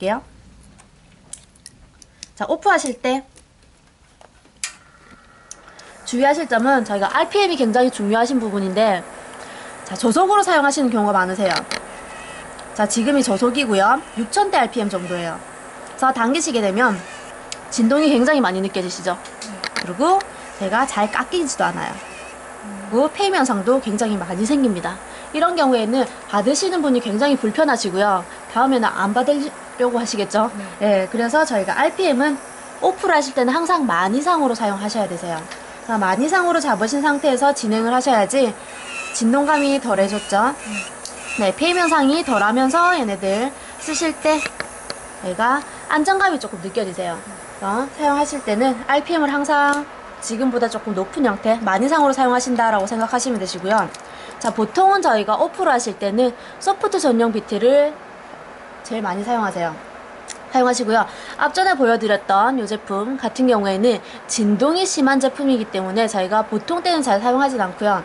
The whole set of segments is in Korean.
볼게요. 자, 오프하실 때 주의하실 점은 저희가 RPM이 굉장히 중요하신 부분인데, 자, 저속으로 사용하시는 경우가 많으세요. 자, 지금이 저속이고요. 6000대 RPM 정도예요. 그래서 당기시게 되면 진동이 굉장히 많이 느껴지시죠? 그리고 제가 잘 깎이지도 않아요. 그리고 페임 현상도 굉장히 많이 생깁니다. 이런 경우에는 받으시는 분이 굉장히 불편하시고요. 다음에는 안 받으려고 하시겠죠? 네, 그래서 저희가 RPM은 오프를 하실 때는 항상 10,000 이상으로 사용하셔야 되세요. 10,000 이상으로 잡으신 상태에서 진행을 하셔야지 진동감이 덜해졌죠. 네, 페임 현상이 덜하면서 얘네들 쓰실 때 얘가 안정감이 조금 느껴지세요. 사용하실 때는 RPM을 항상 지금보다 조금 높은 형태, 10,000 이상으로 사용하신다라고 생각하시면 되시고요. 자, 보통은 저희가 오프를 하실 때는 소프트 전용 비트를 제일 많이 사용하시고요. 앞전에 보여드렸던 이 제품 같은 경우에는 진동이 심한 제품이기 때문에 저희가 보통 때는 잘 사용하진 않고요.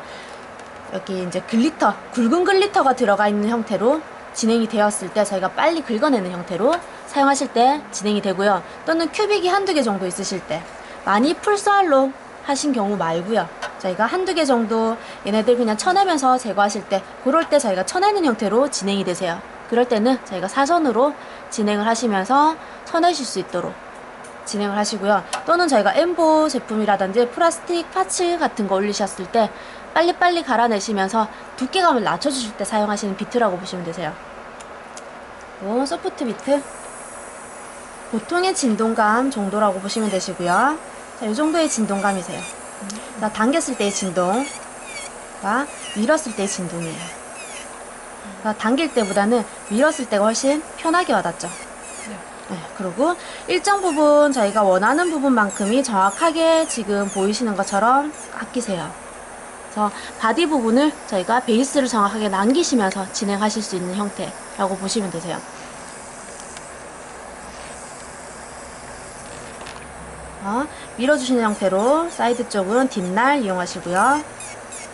여기 이제 글리터, 굵은 글리터가 들어가 있는 형태로 진행이 되었을 때 저희가 빨리 긁어내는 형태로 사용하실 때 진행이 되고요. 또는 큐빅이 한두 개 정도 있으실 때, 많이 풀스알로 하신 경우 말고요. 저희가 한두 개 정도 얘네들 그냥 쳐내면서 제거하실 때, 그럴 때 저희가 쳐내는 형태로 진행이 되세요. 그럴 때는 저희가 사선으로 진행을 하시면서 쳐내실 수 있도록 진행을 하시고요. 또는 저희가 엠보 제품이라든지 플라스틱 파츠 같은 거 올리셨을 때 빨리빨리 갈아내시면서 두께감을 낮춰주실 때 사용하시는 비트라고 보시면 되세요. 소프트 비트, 보통의 진동감 정도라고 보시면 되시고요. 자, 이 정도의 진동감이세요. 자, 당겼을 때의 진동과 밀었을 때의 진동이에요. 자, 당길 때보다는 밀었을 때가 훨씬 편하게 와닿죠. 네, 그리고 일정 부분 저희가 원하는 부분만큼이 정확하게 지금 보이시는 것처럼 깎이세요. 그래서 바디 부분을 저희가 베이스를 정확하게 남기시면서 진행하실 수 있는 형태라고 보시면 되세요. 밀어주시는 형태로 사이드 쪽은 뒷날 이용하시고요.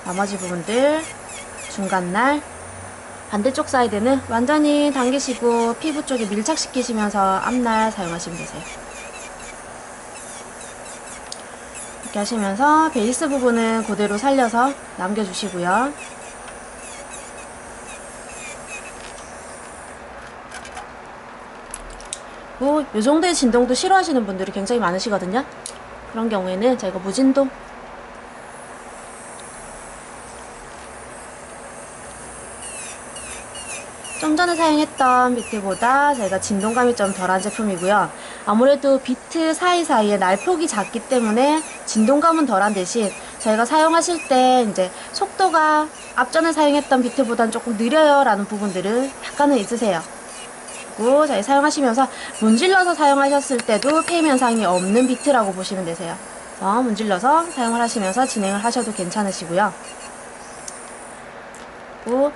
나머지 부분들 중간날, 반대쪽 사이드는 완전히 당기시고 피부 쪽에 밀착시키시면서 앞날 사용하시면 되세요. 이렇게 하시면서 베이스 부분은 그대로 살려서 남겨주시고요. 이 정도의 진동도 싫어하시는 분들이 굉장히 많으시거든요. 그런 경우에는 저희가 무진동, 좀 전에 사용했던 비트보다 저희가 진동감이 좀 덜한 제품이고요. 아무래도 비트 사이사이에 날폭이 작기 때문에 진동감은 덜한 대신 저희가 사용하실 때 이제 속도가 앞전에 사용했던 비트보다는 조금 느려요 라는 부분들은 약간은 있으세요. 그리고 저희 사용하시면서 문질러서 사용하셨을 때도 페임 현상이 없는 비트라고 보시면 되세요. 문질러서 사용을 하시면서 진행을 하셔도 괜찮으시고요. 그리고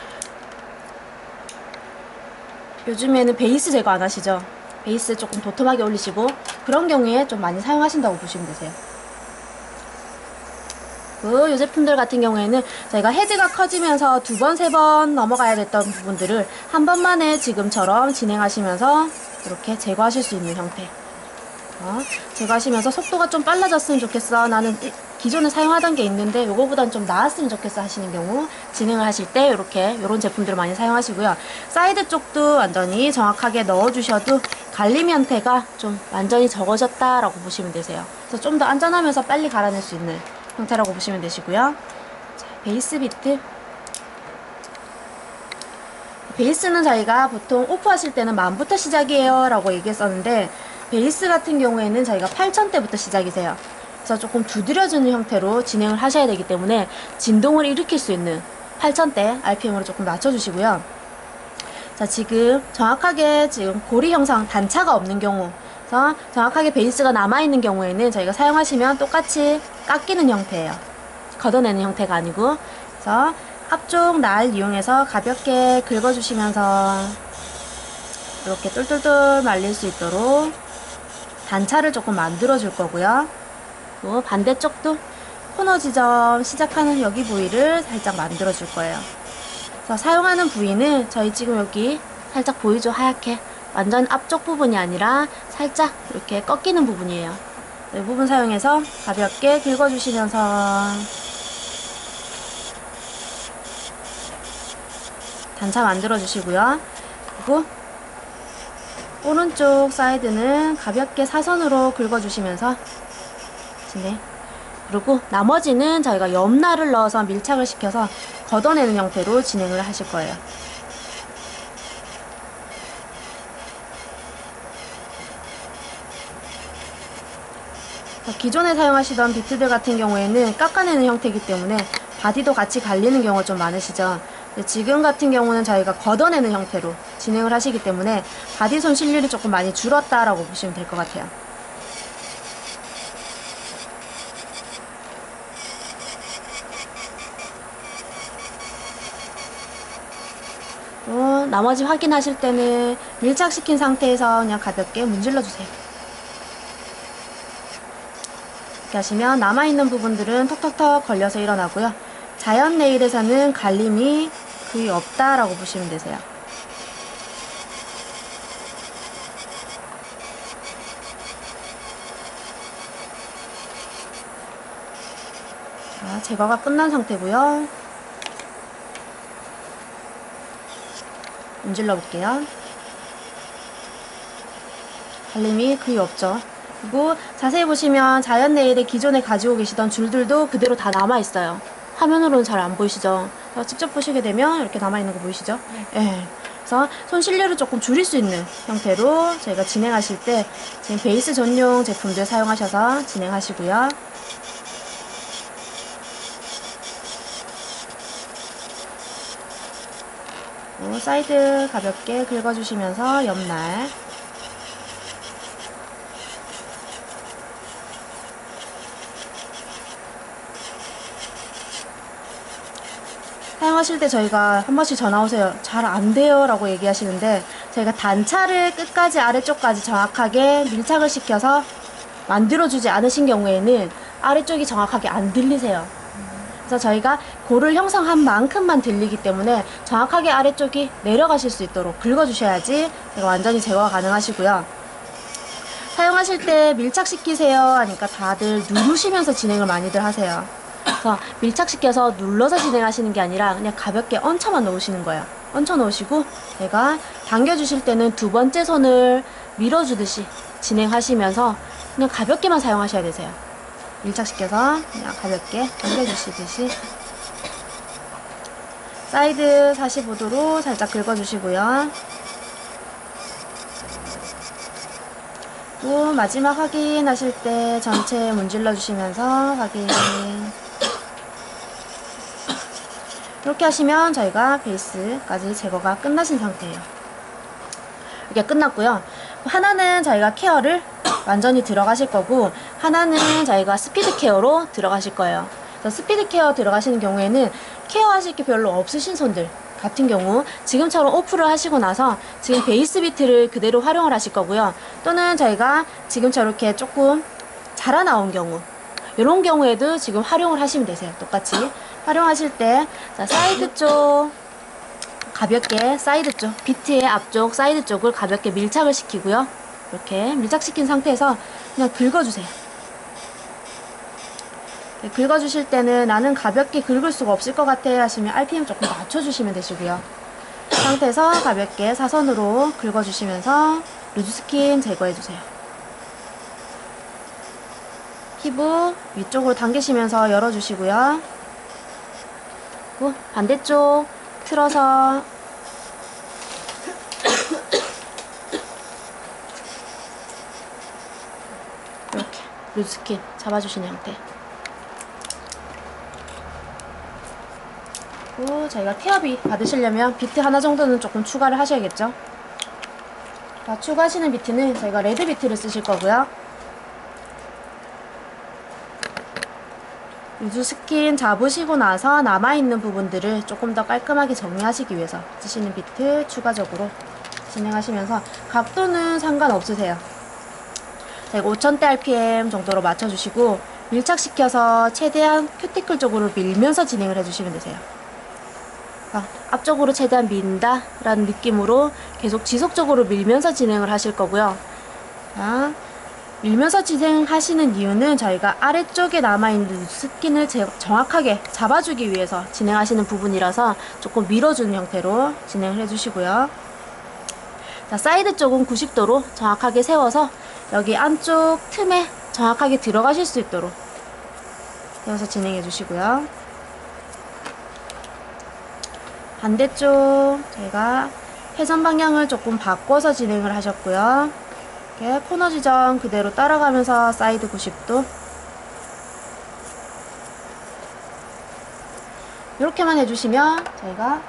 요즘에는 베이스 제거 안 하시죠? 베이스 조금 도톰하게 올리시고 그런 경우에 좀 많이 사용하신다고 보시면 되세요. 이 제품들 같은 경우에는 저희가 헤드가 커지면서 2번, 3번 넘어가야 됐던 부분들을 한 번만에 지금처럼 진행하시면서 이렇게 제거하실 수 있는 형태. 제거하시면서 속도가 좀 빨라졌으면 좋겠어. 나는 기존에 사용하던 게 있는데 요거보단 좀 나았으면 좋겠어 하시는 경우 진행을 하실 때 이런 제품들을 많이 사용하시고요. 사이드 쪽도 완전히 정확하게 넣어주셔도 갈림 형태가 좀 완전히 적어졌다라고 보시면 되세요. 그래서 좀 더 안전하면서 빨리 갈아낼 수 있는 형태라고 보시면 되시고요. 자, 베이스 비트. 베이스는 저희가 보통 오프하실 때는 10,000부터 시작이에요 라고 얘기했었는데, 베이스 같은 경우에는 저희가 8,000대부터 시작이세요. 그래서 조금 두드려주는 형태로 진행을 하셔야 되기 때문에 진동을 일으킬 수 있는 8,000대 RPM으로 조금 낮춰주시고요. 자, 지금 정확하게 지금 고리 형상 단차가 없는 경우, 그래서 정확하게 베이스가 남아있는 경우에는 저희가 사용하시면 똑같이 깎이는 형태예요. 걷어내는 형태가 아니고. 그래서 앞쪽 날 이용해서 가볍게 긁어주시면서 이렇게 똘똘똘 말릴 수 있도록 단차를 조금 만들어 줄 거고요. 또 반대쪽도 코너 지점 시작하는 여기 부위를 살짝 만들어 줄 거예요. 그래서 사용하는 부위는 저희 지금 여기 살짝 보이죠? 하얗게 완전 앞쪽 부분이 아니라 살짝 이렇게 꺾이는 부분이에요. 이 부분 사용해서 가볍게 긁어주시면서 단차 만들어 주시고요. 그리고 오른쪽 사이드는 가볍게 사선으로 긁어주시면서 진행. 그리고 나머지는 저희가 옆날을 넣어서 밀착을 시켜서 걷어내는 형태로 진행을 하실 거예요. 기존에 사용하시던 비트들 같은 경우에는 깎아내는 형태이기 때문에 바디도 같이 갈리는 경우가 좀 많으시죠. 지금 같은 경우는 저희가 걷어내는 형태로 진행을 하시기 때문에 바디 손실률이 조금 많이 줄었다라고 보시면 될 것 같아요. 또 나머지 확인하실 때는 밀착시킨 상태에서 그냥 가볍게 문질러 주세요. 이렇게 하시면 남아있는 부분들은 톡톡톡 걸려서 일어나고요. 자연 네일에서는 갈림이 거의 없다라고 보시면 되세요. 자, 제거가 끝난 상태고요. 문질러 볼게요. 갈림이 거의 없죠. 그리고 자세히 보시면 자연 네일에 기존에 가지고 계시던 줄들도 그대로 다 남아있어요. 화면으로는 잘 안 보이시죠? 직접 보시게 되면 이렇게 남아있는 거 보이시죠? 네. 그래서 손실률을 조금 줄일 수 있는 형태로 저희가 진행하실 때 지금 베이스 전용 제품들 사용하셔서 진행하시고요. 사이드 가볍게 긁어주시면서 옆날 사용하실 때 저희가 한 번씩 전화 오세요. 잘 안 돼요 라고 얘기하시는데 저희가 단차를 끝까지 아래쪽까지 정확하게 밀착을 시켜서 만들어주지 않으신 경우에는 아래쪽이 정확하게 안 들리세요. 그래서 저희가 골을 형성한 만큼만 들리기 때문에 정확하게 아래쪽이 내려가실 수 있도록 긁어주셔야지 제가 완전히 제거가 가능하시고요. 사용하실 때 밀착시키세요 하니까 다들 누르시면서 진행을 많이들 하세요. 그래서 밀착시켜서 눌러서 진행하시는 게 아니라 그냥 가볍게 얹혀만 놓으시는 거예요. 얹혀 놓으시고 제가 당겨주실 때는 두 번째 손을 밀어주듯이 진행하시면서 그냥 가볍게만 사용하셔야 되세요. 밀착시켜서 그냥 가볍게 당겨주시듯이 사이드 45도로 살짝 긁어주시고요. 또 마지막 확인하실 때 전체 문질러 주시면서 확인. 이렇게 하시면 저희가 베이스까지 제거가 끝나신 상태예요. 이렇게 끝났고요. 하나는 저희가 케어를 완전히 들어가실 거고 하나는 저희가 스피드 케어로 들어가실 거예요. 그래서 스피드 케어 들어가시는 경우에는 케어하실 게 별로 없으신 손들 같은 경우 지금처럼 오프를 하시고 나서 지금 베이스 비트를 그대로 활용을 하실 거고요. 또는 저희가 지금처럼 이렇게 조금 자라나온 경우 이런 경우에도 지금 활용을 하시면 되세요. 똑같이 활용하실 때 자, 사이드 쪽 가볍게 사이드 쪽 비트의 앞쪽 사이드 쪽을 가볍게 밀착을 시키고요. 이렇게 밀착시킨 상태에서 그냥 긁어주세요. 긁어주실 때는 나는 가볍게 긁을 수가 없을 것 같아 하시면 RPM 조금 낮춰주시면 되시고요. 그 상태에서 가볍게 사선으로 긁어주시면서 루즈스킨 제거해주세요. 피부 위쪽으로 당기시면서 열어주시고요. 그리고 반대쪽 틀어서 이렇게 루즈스킨 잡아주시는 형태. 그리고 저희가 태엽이 받으시려면 비트 하나 정도는 조금 추가를 하셔야겠죠. 자, 추가하시는 비트는 저희가 레드 비트를 쓰실 거고요. 루즈 스킨 잡으시고 나서 남아있는 부분들을 조금 더 깔끔하게 정리하시기 위해서 쓰시는 비트 추가적으로 진행하시면서 각도는 상관없으세요. 저희가 5000대 RPM 정도로 맞춰주시고 밀착시켜서 최대한 큐티클 쪽으로 밀면서 진행을 해주시면 되세요. 앞쪽으로 최대한 민다 라는 느낌으로 계속 지속적으로 밀면서 진행을 하실 거고요. 자, 밀면서 진행하시는 이유는 저희가 아래쪽에 남아있는 스킨을 정확하게 잡아주기 위해서 진행하시는 부분이라서 조금 밀어주는 형태로 진행을 해주시고요. 자, 사이드 쪽은 90도로 정확하게 세워서 여기 안쪽 틈에 정확하게 들어가실 수 있도록 세워서 진행해 주시고요. 반대쪽 저희가 회전 방향을 조금 바꿔서 진행을 하셨고요. 이렇게 코너 지점 그대로 따라가면서 사이드 90도 이렇게만 해주시면 저희가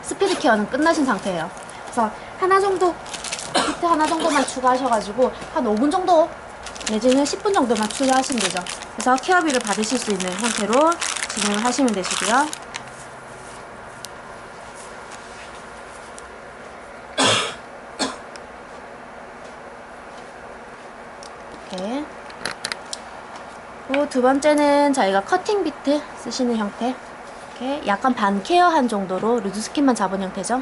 스피드 케어는 끝나신 상태예요. 그래서 하나 정도, 비트 하나 정도만 추가하셔가지고 한 5분 정도 내지는 10분 정도만 추가하시면 되죠. 그래서 케어비를 받으실 수 있는 형태로 진행을 하시면 되시고요. 이렇게. 그리고 두 번째는 저희가 커팅 비트 쓰시는 형태. 이렇게 약간 반 케어한 정도로 루즈 스킨만 잡은 형태죠.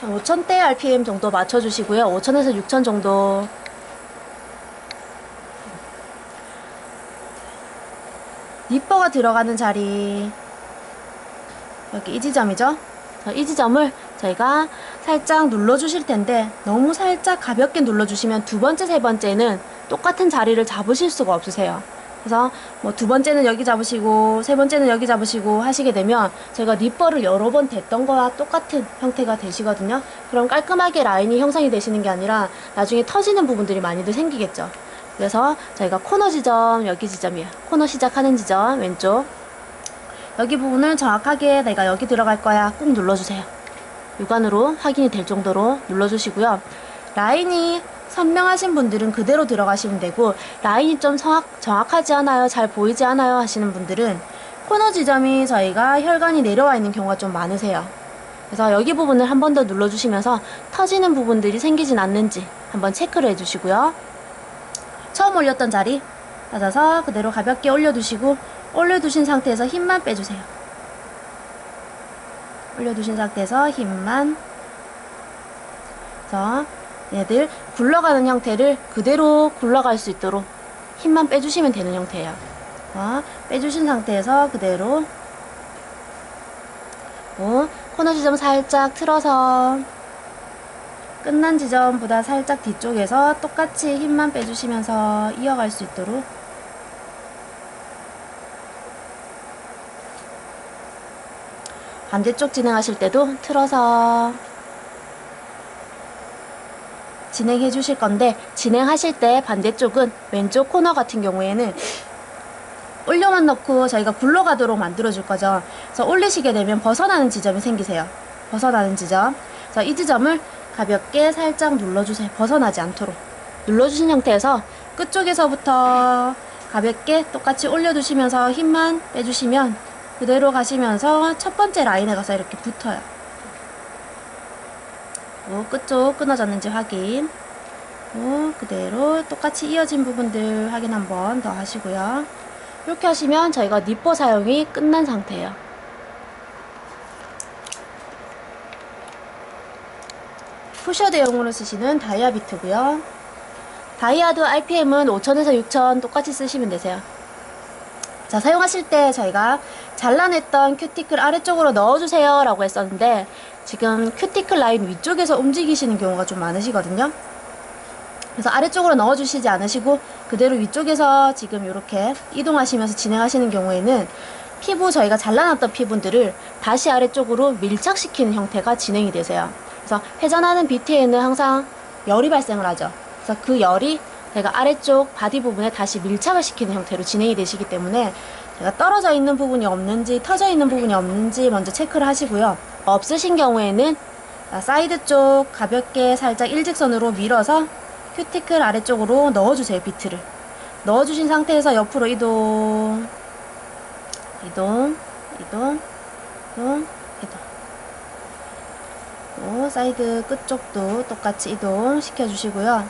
한 5000대 RPM 정도 맞춰주시고요. 5000에서 6000 정도. 니퍼가 들어가는 자리 여기 이 지점이죠. 이 지점을 저희가 살짝 눌러주실 텐데 너무 살짝 가볍게 눌러주시면 두 번째, 세 번째는 똑같은 자리를 잡으실 수가 없으세요. 그래서 뭐 두 번째는 여기 잡으시고 세 번째는 여기 잡으시고 하시게 되면 제가 니퍼를 여러 번 댔던 거와 똑같은 형태가 되시거든요. 그럼 깔끔하게 라인이 형성이 되시는 게 아니라 나중에 터지는 부분들이 많이들 생기겠죠. 그래서 저희가 코너 지점, 여기 지점이에요. 코너 시작하는 지점 왼쪽 여기 부분을 정확하게 내가 여기 들어갈 거야 꾹 눌러주세요. 육안으로 확인이 될 정도로 눌러주시고요. 라인이 선명하신 분들은 그대로 들어가시면 되고 라인이 좀 정확하지 않아요, 잘 보이지 않아요 하시는 분들은 코너 지점이 저희가 혈관이 내려와 있는 경우가 좀 많으세요. 그래서 여기 부분을 한 번 더 눌러주시면서 터지는 부분들이 생기진 않는지 한번 체크를 해주시고요. 처음 올렸던 자리 맞아서 그대로 가볍게 올려두시고 올려두신 상태에서 힘만 빼주세요. 올려두신 상태에서 힘만. 그래서 얘들 굴러가는 형태를 그대로 굴러갈 수 있도록 힘만 빼주시면 되는 형태예요. 빼주신 상태에서 그대로 코너 지점 살짝 틀어서 끝난 지점보다 살짝 뒤쪽에서 똑같이 힘만 빼주시면서 이어갈 수 있도록 반대쪽 진행하실 때도 틀어서 진행해 주실 건데 진행하실 때 반대쪽은 왼쪽 코너 같은 경우에는 올려만 넣고 저희가 굴러가도록 만들어 줄 거죠. 그래서 올리시게 되면 벗어나는 지점이 생기세요. 벗어나는 지점. 그래서 이 지점을 가볍게 살짝 눌러주세요. 벗어나지 않도록 눌러주신 형태에서 끝쪽에서부터 가볍게 똑같이 올려두시면서 힘만 빼주시면 그대로 가시면서 첫 번째 라인에 가서 이렇게 붙어요. 끝쪽 끊어졌는지 확인. 그대로 똑같이 이어진 부분들 확인 한 번 더 하시고요. 이렇게 하시면 저희가 니퍼 사용이 끝난 상태예요. 푸셔 대용으로 쓰시는 다이아 비트고요. 다이아도 RPM은 5000에서 6000 똑같이 쓰시면 되세요. 자, 사용하실 때 저희가 잘라냈던 큐티클 아래쪽으로 넣어주세요 라고 했었는데 지금 큐티클 라인 위쪽에서 움직이시는 경우가 좀 많으시거든요. 그래서 아래쪽으로 넣어주시지 않으시고 그대로 위쪽에서 지금 이렇게 이동하시면서 진행하시는 경우에는 피부 저희가 잘라놨던 피부들을 다시 아래쪽으로 밀착시키는 형태가 진행이 되세요. 그래서 회전하는 비트에는 항상 열이 발생을 하죠. 그래서 그 열이 제가 아래쪽 바디 부분에 다시 밀착을 시키는 형태로 진행이 되시기 때문에 제가 떨어져 있는 부분이 없는지 터져 있는 부분이 없는지 먼저 체크를 하시고요. 없으신 경우에는 사이드 쪽 가볍게 살짝 일직선으로 밀어서 큐티클 아래쪽으로 넣어주세요. 비트를 넣어주신 상태에서 옆으로 이동 사이드 끝쪽도 똑같이 이동 시켜주시고요.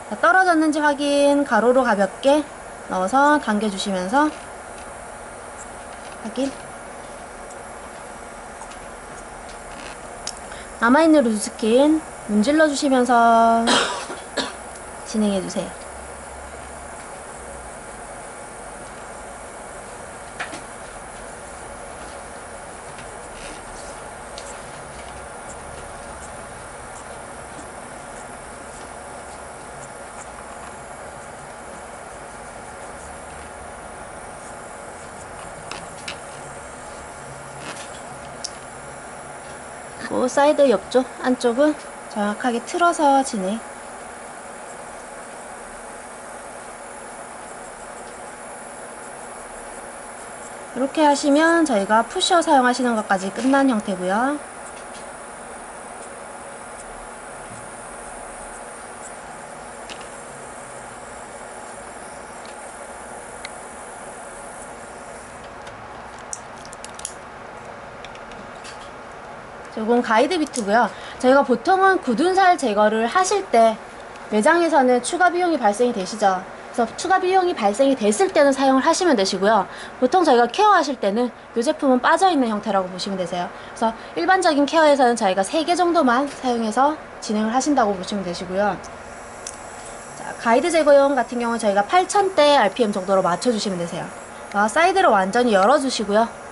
자, 떨어졌는지 확인, 가로로 가볍게 넣어서 당겨주시면서 확인. 남아있는 루즈스킨 문질러 주시면서 진행해주세요. 사이드 옆쪽 안쪽은 정확하게 틀어서 진행. 이렇게 하시면 저희가 푸셔 사용하시는 것까지 끝난 형태고요. 이건 가이드 비트고요. 저희가 보통은 굳은 살 제거를 하실 때 매장에서는 추가 비용이 발생이 되시죠. 그래서 추가 비용이 발생이 됐을 때는 사용을 하시면 되시고요. 보통 저희가 케어하실 때는 이 제품은 빠져있는 형태라고 보시면 되세요. 그래서 일반적인 케어에서는 저희가 3개 정도만 사용해서 진행을 하신다고 보시면 되시고요. 자, 가이드 제거용 같은 경우는 저희가 8000대 RPM 정도로 맞춰주시면 되세요. 사이드를 완전히 열어주시고요.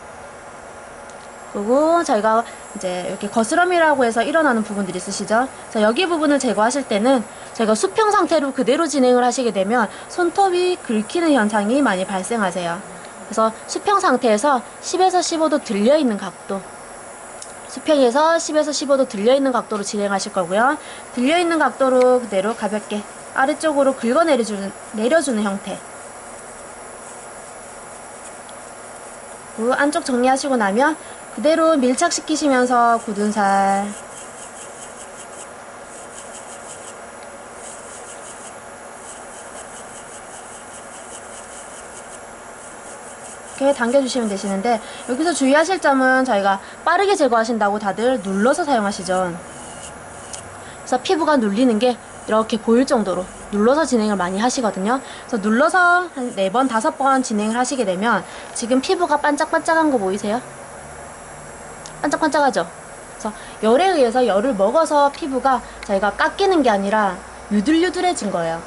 그리고 저희가 이제 이렇게 거스럼이라고 해서 일어나는 부분들이 있으시죠. 그래서 여기 부분을 제거하실 때는 저희가 수평 상태로 그대로 진행을 하시게 되면 손톱이 긁히는 현상이 많이 발생하세요. 그래서 수평 상태에서 10에서 15도 들려있는 각도, 수평에서 10에서 15도 들려있는 각도로 진행하실 거고요. 들려있는 각도로 그대로 가볍게 아래쪽으로 긁어 내려주는 형태. 그 안쪽 정리하시고 나면 그대로 밀착시키시면서 굳은 살 이렇게 당겨주시면 되시는데, 여기서 주의하실 점은 저희가 빠르게 제거하신다고 다들 눌러서 사용하시죠. 그래서 피부가 눌리는 게 이렇게 보일 정도로 눌러서 진행을 많이 하시거든요. 그래서 눌러서 한 4번, 5번 진행을 하시게 되면 지금 피부가 반짝반짝한 거 보이세요? 반짝반짝하죠? 그래서 열에 의해서 열을 먹어서 피부가 저희가 깎이는 게 아니라 유들유들해진 거예요.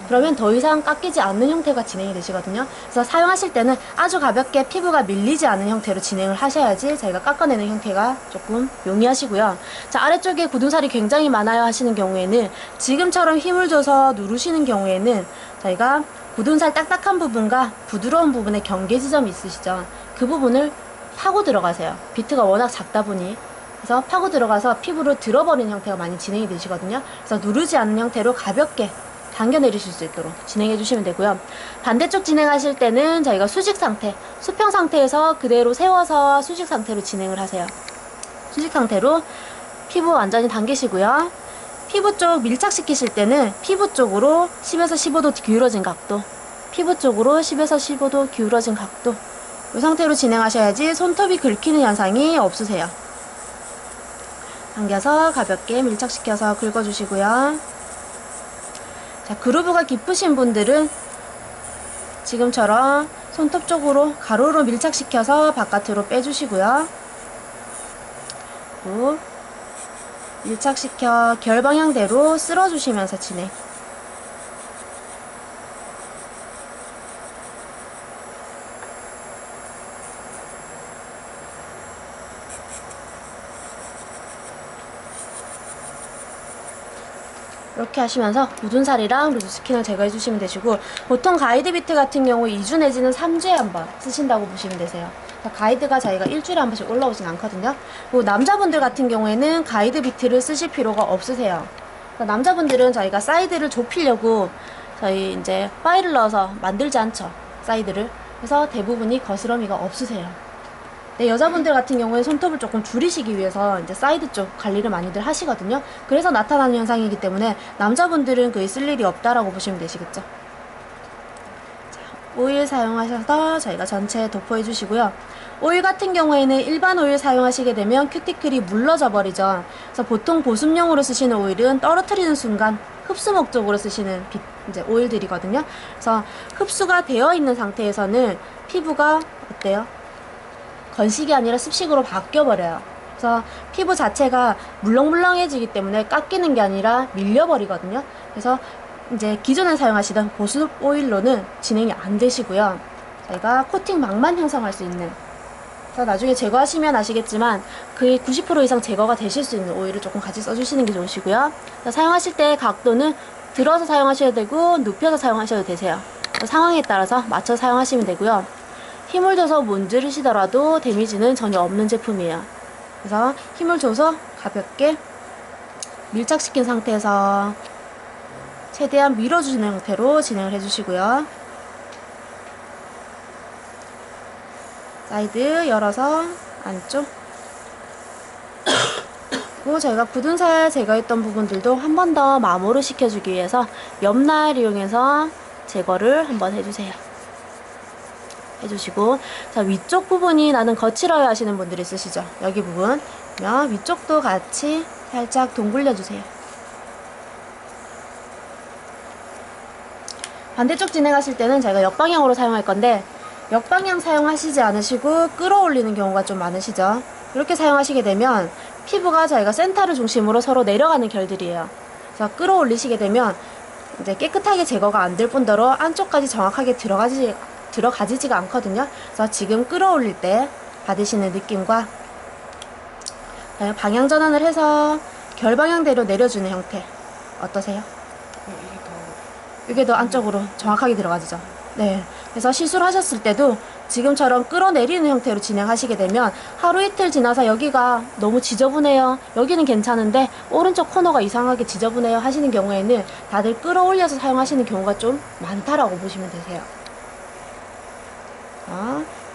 그러면 더 이상 깎이지 않는 형태가 진행이 되시거든요. 그래서 사용하실 때는 아주 가볍게 피부가 밀리지 않은 형태로 진행을 하셔야지 저희가 깎아내는 형태가 조금 용이하시고요. 자, 아래쪽에 굳은살이 굉장히 많아요 하시는 경우에는 지금처럼 힘을 줘서 누르시는 경우에는 저희가 굳은살 딱딱한 부분과 부드러운 부분에 경계 지점이 있으시죠. 그 부분을 파고 들어가세요. 비트가 워낙 작다 보니. 그래서 파고 들어가서 피부를 들어버리는 형태가 많이 진행이 되시거든요. 그래서 누르지 않는 형태로 가볍게 당겨 내리실 수 있도록 진행해 주시면 되고요. 반대쪽 진행하실 때는 저희가 수직 상태, 수평 상태에서 그대로 세워서 수직 상태로 진행을 하세요. 수직 상태로 피부 완전히 당기시고요. 피부 쪽 밀착시키실 때는 피부 쪽으로 10에서 15도 기울어진 각도, 피부 쪽으로 10에서 15도 기울어진 각도, 이 상태로 진행하셔야지 손톱이 긁히는 현상이 없으세요. 당겨서 가볍게 밀착시켜서 긁어주시고요. 자, 그루브가 깊으신 분들은 지금처럼 손톱 쪽으로 가로로 밀착시켜서 바깥으로 빼주시고요. 그리고 밀착시켜 결 방향대로 쓸어주시면서 진행. 이렇게 하시면서 굳은살이랑 루즈스킨을 제거해 주시면 되시고, 보통 가이드 비트 같은 경우 2주 내지는 3주에 한 번 쓰신다고 보시면 되세요. 가이드가 저희가 일주일에 한 번씩 올라오진 않거든요. 그리고 남자분들 같은 경우에는 가이드 비트를 쓰실 필요가 없으세요. 남자분들은 저희가 사이드를 좁히려고 저희 이제 파일을 넣어서 만들지 않죠, 사이드를. 그래서 대부분이 거스러미가 없으세요. 네, 여자분들 같은 경우에 손톱을 조금 줄이시기 위해서 이제 사이드 쪽 관리를 많이들 하시거든요. 그래서 나타나는 현상이기 때문에 남자분들은 거의 쓸 일이 없다라고 보시면 되시겠죠. 자, 오일 사용하셔서 저희가 전체 도포해 주시고요. 오일 같은 경우에는 일반 오일 사용하시게 되면 큐티클이 물러져 버리죠. 그래서 보통 보습용으로 쓰시는 오일은 떨어뜨리는 순간 흡수 목적으로 쓰시는 이제 오일들이거든요. 그래서 흡수가 되어 있는 상태에서는 피부가 어때요? 건식이 아니라 습식으로 바뀌어 버려요. 그래서 피부 자체가 물렁물렁해지기 때문에 깎이는 게 아니라 밀려버리거든요. 그래서 이제 기존에 사용하시던 보습 오일로는 진행이 안 되시고요. 저희가 코팅막만 형성할 수 있는, 그래서 나중에 제거하시면 아시겠지만 거의 90% 이상 제거가 되실 수 있는 오일을 조금 같이 써주시는 게 좋으시고요. 사용하실 때 각도는 들어서 사용하셔야 되고 눕혀서 사용하셔도 되세요. 상황에 따라서 맞춰 사용하시면 되고요. 힘을 줘서 문지르시더라도 데미지는 전혀 없는 제품이에요. 그래서 힘을 줘서 가볍게 밀착시킨 상태에서 최대한 밀어주는 형태로 진행을 해주시고요. 사이드 열어서 안쪽, 그리고 저희가 굳은 살 제거했던 부분들도 한 번 더 마모를 시켜주기 위해서 옆날 이용해서 제거를 한번 해주세요. 해주시고, 자, 위쪽 부분이 나는 거칠어야 하시는 분들이 있으시죠. 여기 부분 위쪽도 같이 살짝 동굴려 주세요. 반대쪽 진행하실 때는 저희가 역방향으로 사용할 건데, 역방향 사용하시지 않으시고 끌어올리는 경우가 좀 많으시죠. 이렇게 사용하시게 되면 피부가 저희가 센터를 중심으로 서로 내려가는 결들이에요. 그래서 끌어올리시게 되면 이제 깨끗하게 제거가 안 될 뿐더러 안쪽까지 정확하게 들어가지지가 않거든요. 그래서 지금 끌어올릴 때 받으시는 느낌과 방향 전환을 해서 결방향대로 내려주는 형태 어떠세요? 이게 더 안쪽으로 정확하게 들어가지죠. 네. 그래서 시술 하셨을 때도 지금처럼 끌어내리는 형태로 진행하시게 되면 하루 이틀 지나서 여기가 너무 지저분해요, 여기는 괜찮은데 오른쪽 코너가 이상하게 지저분해요 하시는 경우에는 다들 끌어올려서 사용하시는 경우가 좀 많다라고 보시면 되세요.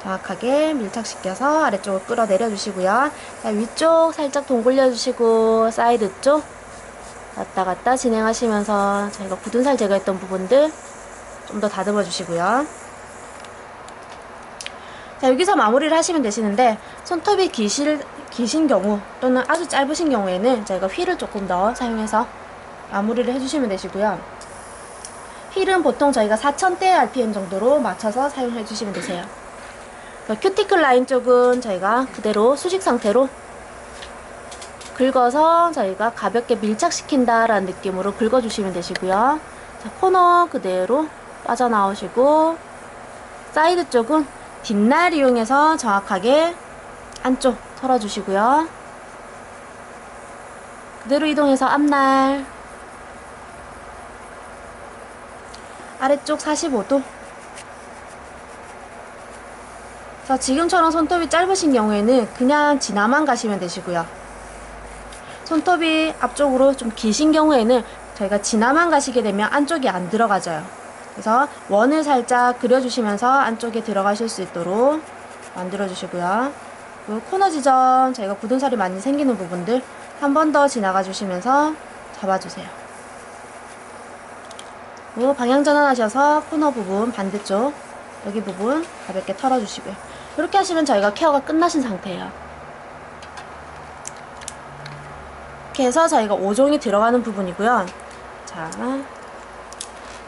정확하게 밀착시켜서 아래쪽을 끌어내려 주시고요. 자, 위쪽 살짝 동굴려 주시고 사이드 쪽 왔다 갔다 진행하시면서 저희가 굳은 살 제거했던 부분들 좀 더 다듬어 주시고요. 자, 여기서 마무리를 하시면 되시는데, 손톱이 기신 경우 또는 아주 짧으신 경우에는 저희가 휠을 조금 더 사용해서 마무리를 해주시면 되시고요. 휠은 보통 저희가 4000대 RPM 정도로 맞춰서 사용해 주시면 되세요. 큐티클 라인 쪽은 저희가 그대로 수직 상태로 긁어서 저희가 가볍게 밀착시킨다라는 느낌으로 긁어주시면 되시고요. 자, 코너 그대로 빠져나오시고, 사이드 쪽은 뒷날 이용해서 정확하게 안쪽 털어주시고요. 그대로 이동해서 앞날, 아래쪽 45도. 자, 지금처럼 손톱이 짧으신 경우에는 그냥 지나만 가시면 되시고요. 손톱이 앞쪽으로 좀 기신 경우에는 저희가 지나만 가시게 되면 안쪽이 안 들어가져요. 그래서 원을 살짝 그려주시면서 안쪽에 들어가실 수 있도록 만들어 주시고요. 그리고 코너 지점, 저희가 굳은 살이 많이 생기는 부분들 한 번 더 지나가 주시면서 잡아주세요. 그리고 방향 전환하셔서 코너 부분 반대쪽 여기 부분 가볍게 털어주시고요. 이렇게 하시면 저희가 케어가 끝나신 상태예요. 이렇게 해서 저희가 5종이 들어가는 부분이고요. 자,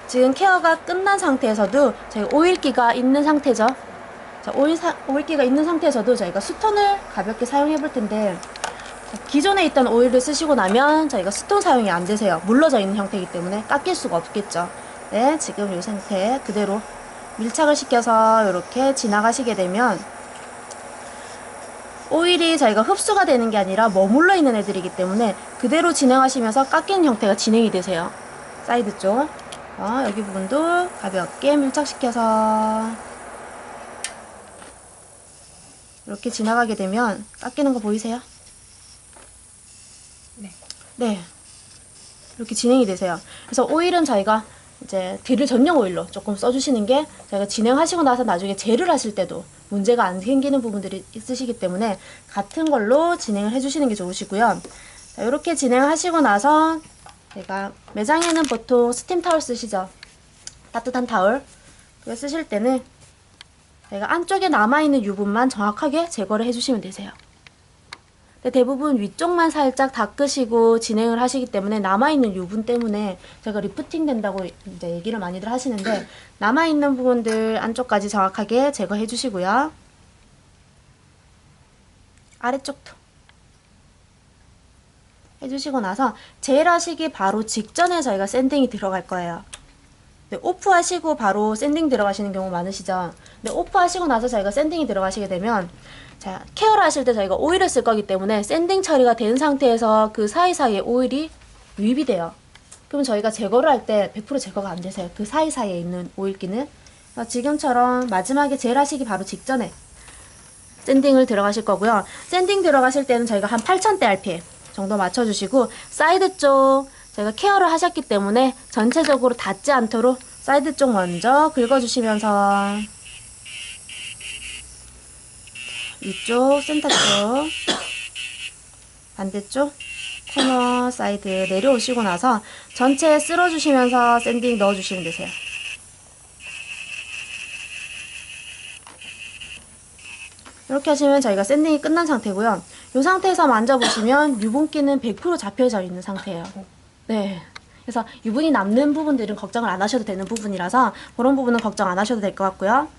지금 케어가 끝난 상태에서도 저희가 오일기가 있는 상태죠. 자, 오일기가 있는 상태에서도 저희가 스톤을 가볍게 사용해 볼 텐데, 기존에 있던 오일을 쓰시고 나면 저희가 스톤 사용이 안 되세요. 물러져 있는 형태이기 때문에 깎일 수가 없겠죠. 네, 지금 이 상태 그대로 밀착을 시켜서 이렇게 지나가시게 되면 오일이 저희가 흡수가 되는 게 아니라 머물러 있는 애들이기 때문에 그대로 진행하시면서 깎이는 형태가 진행이 되세요. 사이드 쪽 여기 부분도 가볍게 밀착시켜서 이렇게 지나가게 되면 깎이는 거 보이세요? 네, 이렇게 진행이 되세요. 그래서 오일은 저희가 이제 드릴 전용 오일로 조금 써주시는 게 저희가 진행하시고 나서 나중에 젤을 하실 때도 문제가 안 생기는 부분들이 있으시기 때문에 같은 걸로 진행을 해주시는 게 좋으시고요. 자, 이렇게 진행하시고 나서 제가 매장에는 보통 스팀 타월 쓰시죠. 따뜻한 타월. 쓰실 때는 저희가 안쪽에 남아있는 유분만 정확하게 제거를 해주시면 되세요. 대부분 위쪽만 살짝 닦으시고 진행을 하시기 때문에 남아있는 유분 때문에 제가 리프팅 된다고 이제 얘기를 많이들 하시는데, 남아있는 부분들 안쪽까지 정확하게 제거해 주시고요. 아래쪽도 해주시고 나서 젤 하시기 바로 직전에 저희가 샌딩이 들어갈 거예요. 네, 오프 하시고 바로 샌딩 들어가시는 경우 많으시죠? 근데 오프 하시고 나서 저희가 샌딩이 들어가시게 되면, 자, 케어를 하실 때 저희가 오일을 쓸 거기 때문에 샌딩 처리가 된 상태에서 그 사이사이에 오일이 유입이 돼요. 그럼 저희가 제거를 할 때 100% 제거가 안 되세요. 그 사이사이에 있는 오일기는. 지금처럼 마지막에 젤 하시기 바로 직전에 샌딩을 들어가실 거고요. 샌딩 들어가실 때는 저희가 한 8000대 RPM 정도 맞춰주시고, 사이드 쪽 저희가 케어를 하셨기 때문에 전체적으로 닿지 않도록 사이드 쪽 먼저 긁어주시면서 위쪽, 센터 쪽, 반대쪽, 코너, 사이드 내려오시고 나서 전체 쓸어주시면서 샌딩 넣어주시면 되세요. 이렇게 하시면 저희가 샌딩이 끝난 상태고요. 이 상태에서 만져보시면 유분기는 100% 잡혀져 있는 상태예요. 네. 그래서 유분이 남는 부분들은 걱정을 안 하셔도 되는 부분이라서 그런 부분은 걱정 안 하셔도 될 것 같고요.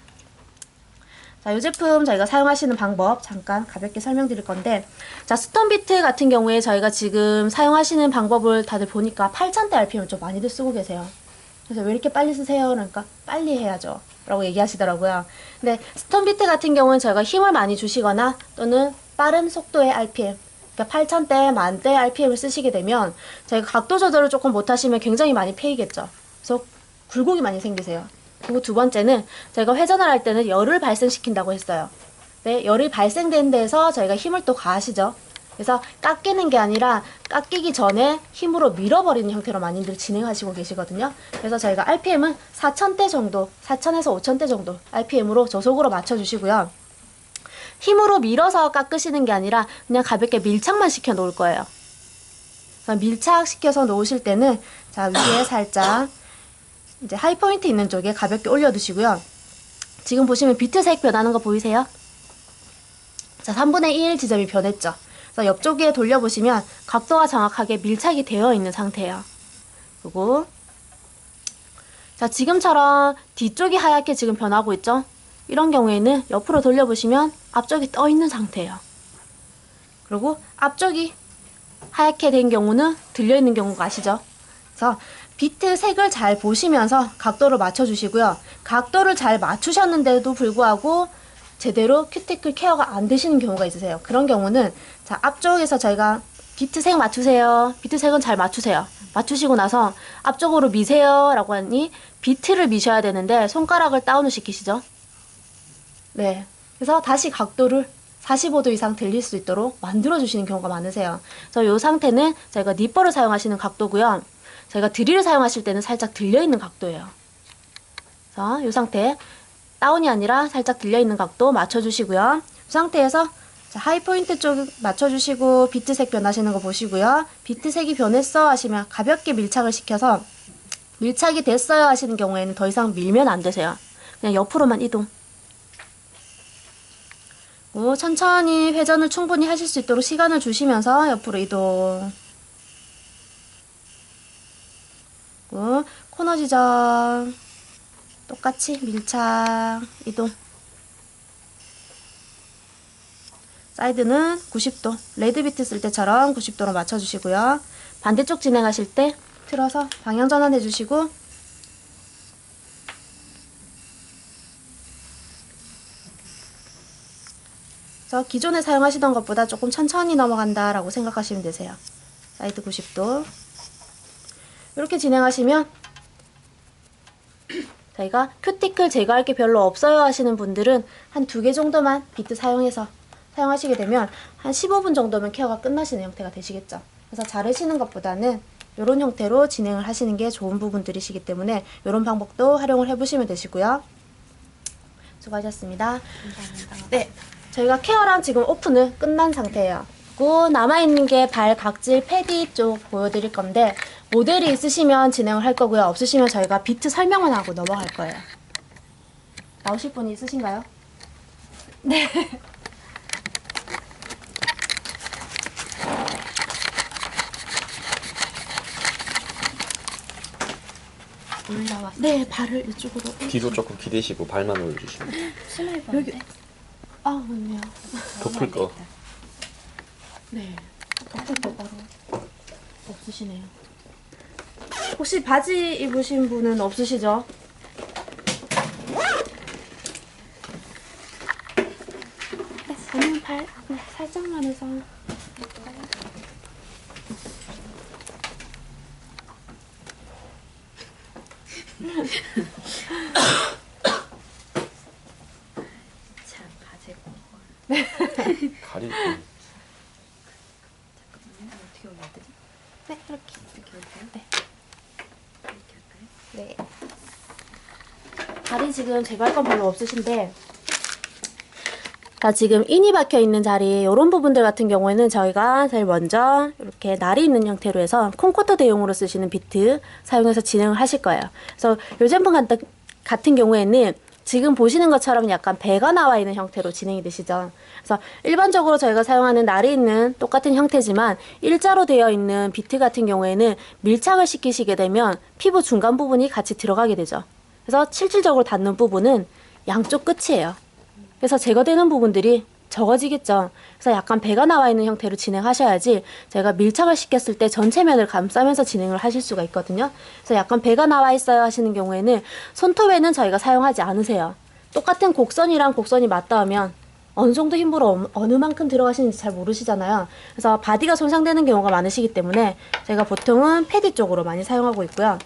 자, 이 제품 저희가 사용하시는 방법 잠깐 가볍게 설명드릴 건데, 자, 스톤비트 같은 경우에 저희가 지금 사용하시는 방법을 다들 보니까 8000대 RPM을 좀 많이들 쓰고 계세요. 그래서 왜 이렇게 빨리 쓰세요? 그러니까 빨리 해야죠 라고 얘기하시더라고요. 근데 스톤비트 같은 경우는 저희가 힘을 많이 주시거나 또는 빠른 속도의 RPM, 그러니까 8000대, 10,000대 RPM을 쓰시게 되면 저희가 각도 조절을 조금 못하시면 굉장히 많이 패이겠죠. 그래서 굴곡이 많이 생기세요. 그리고 두 번째는 저희가 회전을 할 때는 열을 발생시킨다고 했어요. 네, 열이 발생된 데서 저희가 힘을 또 가하시죠. 그래서 깎이는 게 아니라 깎이기 전에 힘으로 밀어버리는 형태로 많이들 진행하시고 계시거든요. 그래서 저희가 RPM은 4000대 정도, 4000에서 5000대 정도 RPM으로 저속으로 맞춰주시고요. 힘으로 밀어서 깎으시는 게 아니라 그냥 가볍게 밀착만 시켜 놓을 거예요. 밀착시켜서 놓으실 때는 자, 위에 살짝 이제 하이포인트 있는 쪽에 가볍게 올려두시고요. 지금 보시면 비트색 변하는 거 보이세요? 자, 3분의 1 지점이 변했죠. 그래서 옆쪽에 돌려보시면 각도가 정확하게 밀착이 되어 있는 상태예요. 그리고 자, 지금처럼 뒤쪽이 하얗게 지금 변하고 있죠? 이런 경우에는 옆으로 돌려보시면 앞쪽이 떠 있는 상태예요. 그리고 앞쪽이 하얗게 된 경우는 들려있는 경우가 아시죠? 그래서 비트 색을 잘 보시면서 각도를 맞춰주시고요. 각도를 잘 맞추셨는데도 불구하고 제대로 큐티클 케어가 안 되시는 경우가 있으세요. 그런 경우는 자, 앞쪽에서 저희가 비트 색 맞추세요. 비트 색은 잘 맞추세요. 맞추시고 나서 앞쪽으로 미세요 라고 하니 비트를 미셔야 되는데 손가락을 다운을 시키시죠. 네. 그래서 다시 각도를 45도 이상 들릴 수 있도록 만들어주시는 경우가 많으세요. 그래서 이 상태는 저희가 니퍼를 사용하시는 각도고요. 저희가 드릴을 사용하실 때는 살짝 들려있는 각도예요. 그래서 이 상태 다운이 아니라 살짝 들려있는 각도 맞춰주시고요. 이 상태에서 자, 하이포인트 쪽 맞춰주시고 비트색 변하시는 거 보시고요. 비트색이 변했어 하시면 가볍게 밀착을 시켜서 밀착이 됐어요 하시는 경우에는 더 이상 밀면 안 되세요. 그냥 옆으로만 이동. 천천히 회전을 충분히 하실 수 있도록 시간을 주시면서 옆으로 이동. 코너 지점 똑같이 밀착 이동. 사이드는 90도 레드비트 쓸 때처럼 90도로 맞춰주시고요. 반대쪽 진행하실 때 틀어서 방향 전환 해주시고 그래서 기존에 사용하시던 것보다 조금 천천히 넘어간다 라고 생각하시면 되세요. 사이드 90도 이렇게 진행하시면 저희가 큐티클 제거할 게 별로 없어요 하시는 분들은 한 2개 정도만 비트 사용하시게 되면 한 15분 정도면 케어가 끝나시는 형태가 되시겠죠. 그래서 자르시는 것보다는 이런 형태로 진행을 하시는 게 좋은 부분들이시기 때문에 이런 방법도 활용을 해보시면 되시고요. 수고하셨습니다. 감사합니다. 네, 저희가 케어랑 지금 오픈은 끝난 상태예요. 그리고 남아있는 게 발 각질 패디 쪽 보여드릴 건데 모델이 있으시면 진행을 할 거고요. 없으시면 저희가 비트 설명만 하고 넘어갈 거예요. 나오실 분이 있으신가요? 네. 올라왔어요. 네, 발을 이쪽으로. 뒤로 조금 기대시고 발만 올려주시면. 심할 뻔한데. 아, 맞네요. 덮을 거. 네. 덮을 거 바로 없으시네요. 혹시 바지 입으신 분은 없으시죠? 네, 저는 발 네, 살짝만 해서. 참 가지고. 가릴 거. 잠깐만요. 어떻게 올려야 되지? 네, 이렇게. 이렇게 올까요? 네. 이렇게 할까요? 네. 발이 지금 제거할 건 별로 없으신데, 자, 지금 인이 박혀 있는 자리, 이런 부분들 같은 경우에는 저희가 제일 먼저 이렇게 날이 있는 형태로 해서 콩코터 대용으로 쓰시는 비트 사용해서 진행을 하실 거예요. 그래서 이 제품 같은 경우에는 지금 보시는 것처럼 약간 배가 나와 있는 형태로 진행이 되시죠. 그래서 일반적으로 저희가 사용하는 날이 있는 똑같은 형태지만 일자로 되어 있는 비트 같은 경우에는 밀착을 시키시게 되면 피부 중간 부분이 같이 들어가게 되죠. 그래서 실질적으로 닿는 부분은 양쪽 끝이에요. 그래서 제거되는 부분들이 적어지겠죠. 그래서 약간 배가 나와 있는 형태로 진행하셔야지 제가 밀착을 시켰을 때 전체 면을 감싸면서 진행을 하실 수가 있거든요. 그래서 약간 배가 나와 있어야 하시는 경우에는 손톱에는 저희가 사용하지 않으세요. 똑같은 곡선이랑 곡선이 맞닿으면 어느 정도 힘으로 어느 만큼 들어가시는지 잘 모르시잖아요. 그래서 바디가 손상되는 경우가 많으시기 때문에 제가 보통은 패디 쪽으로 많이 사용하고 있고요.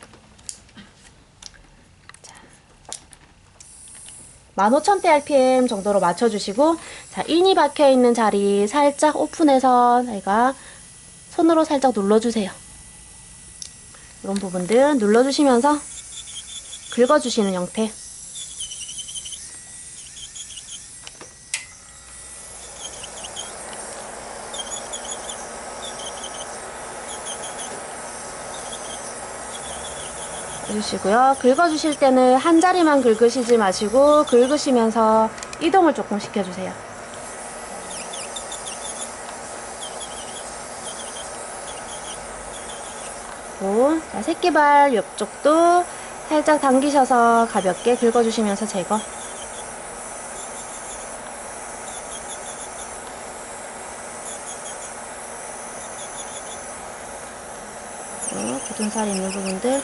15,000대 RPM 정도로 맞춰주시고, 자, 인이 박혀있는 자리 살짝 오픈해서 저희가 손으로 살짝 눌러주세요. 이런 부분들 눌러주시면서 긁어주시는 형태. 해주시고요. 긁어주실 때는 한 자리만 긁으시지 마시고 긁으시면서 이동을 조금 시켜주세요. 자, 새끼발 옆쪽도 살짝 당기셔서 가볍게 긁어주시면서 제거. 굳은 살 있는 부분들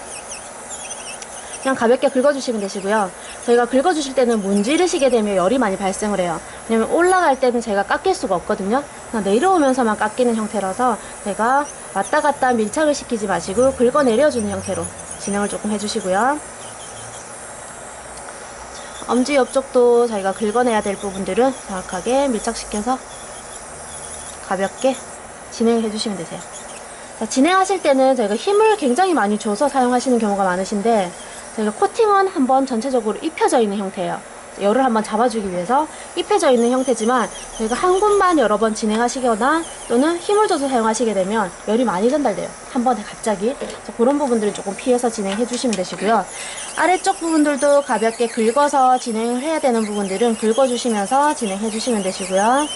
그냥 가볍게 긁어주시면 되시고요. 저희가 긁어주실 때는 문지르시게 되면 열이 많이 발생을 해요. 왜냐면 올라갈 때는 제가 깎일 수가 없거든요. 그냥 내려오면서만 깎이는 형태라서 제가 왔다 갔다 밀착을 시키지 마시고 긁어내려주는 형태로 진행을 조금 해주시고요. 엄지 옆쪽도 저희가 긁어내야 될 부분들은 정확하게 밀착시켜서 가볍게 진행을 해주시면 되세요. 자, 진행하실 때는 저희가 힘을 굉장히 많이 줘서 사용하시는 경우가 많으신데 저희가 코팅은 한번 전체적으로 입혀져 있는 형태예요. 열을 한번 잡아주기 위해서 입혀져 있는 형태지만 저희가 한 곳만 여러 번 진행하시거나 또는 힘을 줘서 사용하시게 되면 열이 많이 전달돼요. 한 번에 갑자기. 그래서 그런 부분들은 조금 피해서 진행해 주시면 되시고요. 아래쪽 부분들도 가볍게 긁어서 진행을 해야 되는 부분들은 긁어주시면서 진행해 주시면 되시고요.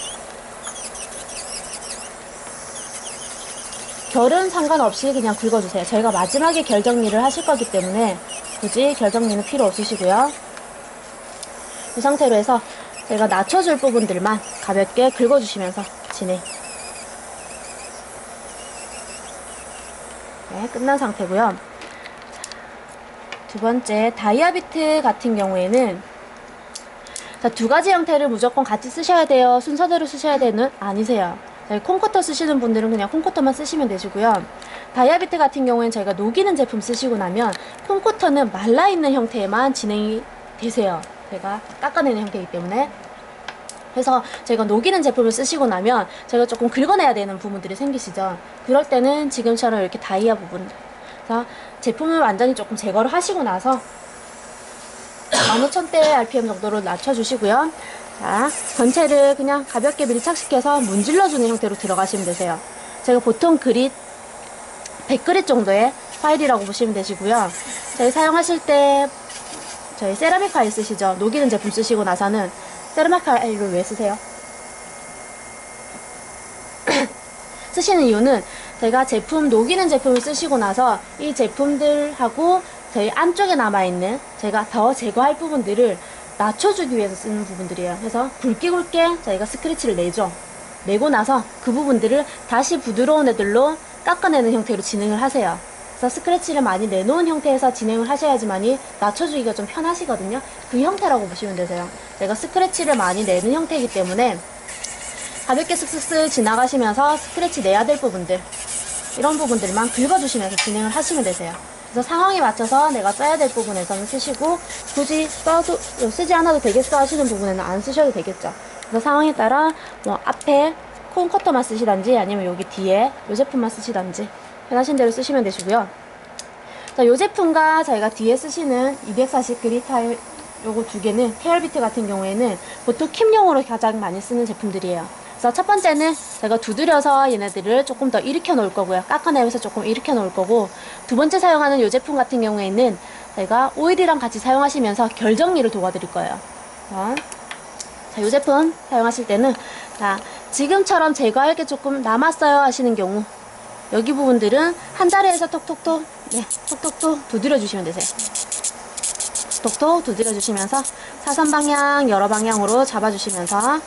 결은 상관없이 그냥 긁어주세요. 저희가 마지막에 결 정리를 하실 거기 때문에 굳이 결 정리는 필요 없으시고요. 이 상태로 해서 저희가 낮춰줄 부분들만 가볍게 긁어주시면서 진행. 네, 끝난 상태고요. 두 번째 다이아비트 같은 경우에는 자, 두 가지 형태를 무조건 같이 쓰셔야 돼요. 순서대로 쓰셔야 되는 아니세요. 콩커터 쓰시는 분들은 그냥 콩커터만 쓰시면 되시고요. 다이아비트 같은 경우에는 저희가 녹이는 제품 쓰시고 나면 콩커터는 말라있는 형태에만 진행이 되세요. 제가 깎아내는 형태이기 때문에. 그래서 저희가 녹이는 제품을 쓰시고 나면 저희가 조금 긁어내야 되는 부분들이 생기시죠. 그럴 때는 지금처럼 이렇게 다이아 부분, 그래서 제품을 완전히 조금 제거를 하시고 나서 15,000대 RPM 정도로 낮춰주시고요. 자, 전체를 그냥 가볍게 밀착시켜서 문질러주는 형태로 들어가시면 되세요. 제가 보통 그릿 100그릿 정도의 파일이라고 보시면 되시고요. 저희 사용하실 때 저희 세라믹 파일 쓰시죠? 녹이는 제품 쓰시고 나서는 세라믹 파일을 왜 쓰세요? 쓰시는 이유는 저희가 제품, 녹이는 제품을 쓰시고 나서 이 제품들하고 저희 안쪽에 남아있는 저희가 더 제거할 부분들을 낮춰주기 위해서 쓰는 부분들이에요. 그래서 굵게 저희가 스크래치를 내죠. 내고 나서 그 부분들을 다시 부드러운 애들로 깎아내는 형태로 진행을 하세요. 그래서 스크래치를 많이 내놓은 형태에서 진행을 하셔야지만이 낮춰주기가 좀 편하시거든요. 그 형태라고 보시면 되세요. 제가 스크래치를 많이 내는 형태이기 때문에 가볍게 쓱쓱쓱 지나가시면서 스크래치 내야 될 부분들, 이런 부분들만 긁어주시면서 진행을 하시면 되세요. 그래서 상황에 맞춰서 내가 써야 될 부분에서는 쓰시고, 굳이 쓰지 않아도 되겠어 하시는 부분에는 안 쓰셔도 되겠죠. 그래서 상황에 따라 뭐 앞에 콘 커터만 쓰시던지 아니면 여기 뒤에 이 제품만 쓰시던지 편하신 대로 쓰시면 되시고요. 자, 이 제품과 저희가 뒤에 쓰시는 240 그리타일 요거 두 개는 헤어비트 같은 경우에는 보통 캡용으로 가장 많이 쓰는 제품들이에요. 그래서 첫 번째는 제가 두드려서 얘네들을 조금 더 일으켜 놓을 거고요. 깎아내면서 조금 일으켜 놓을 거고, 두 번째 사용하는 이 제품 같은 경우에는 저희가 오일이랑 같이 사용하시면서 결 정리를 도와드릴 거예요. 자, 이 제품 사용하실 때는 자, 지금처럼 제거할 게 조금 남았어요 하시는 경우, 여기 부분들은 한 자리에서 톡톡톡 두드려 주시면 되세요. 톡톡 두드려 주시면서 사선 방향 여러 방향으로 잡아 주시면서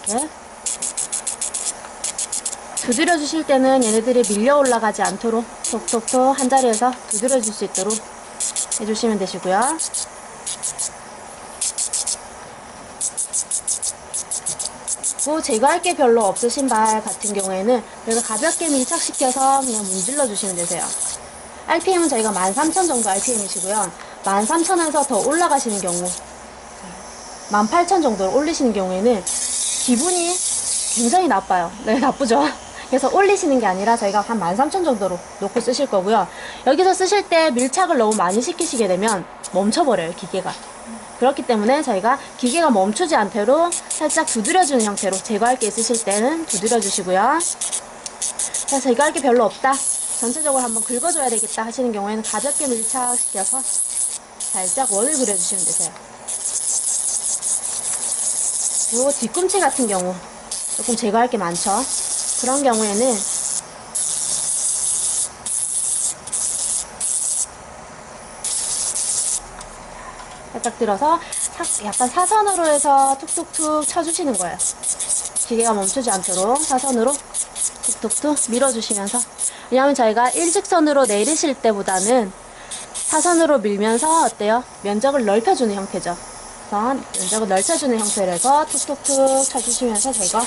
이렇게 두드려 주실 때는 얘네들이 밀려 올라가지 않도록 톡톡톡 한 자리에서 두드려 줄 수 있도록 해주시면 되시고요. 제거할 게 별로 없으신 발 같은 경우에는 저희가 가볍게 밀착시켜서 그냥 문질러 주시면 되세요. RPM은 저희가 13,000 정도 RPM이시고요. 13,000에서 더 올라가시는 경우, 18,000 정도로 올리시는 경우에는 기분이 굉장히 나빠요. 네, 나쁘죠? 그래서 올리시는 게 아니라 저희가 한 13,000 정도로 놓고 쓰실 거고요. 여기서 쓰실 때 밀착을 너무 많이 시키시게 되면 멈춰버려요, 기계가. 그렇기 때문에 저희가 기계가 멈추지 않도록 살짝 두드려주는 형태로 제거할 게 있으실 때는 두드려 주시고요. 자, 제거할 게 별로 없다, 전체적으로 한번 긁어줘야 되겠다 하시는 경우에는 가볍게 밀착시켜서 살짝 원을 그려주시면 되세요. 그리고 뒤꿈치 같은 경우 조금 제거할 게 많죠. 그런 경우에는 살짝 들어서 약간 사선으로 해서 툭툭툭 쳐주시는 거예요. 기계가 멈추지 않도록 사선으로 툭툭툭 밀어주시면서, 왜냐하면 저희가 일직선으로 내리실 때보다는 사선으로 밀면서 어때요? 면적을 넓혀주는 형태죠. 그래서 면적을 넓혀주는 형태로 해서 툭툭툭 쳐주시면서 저희가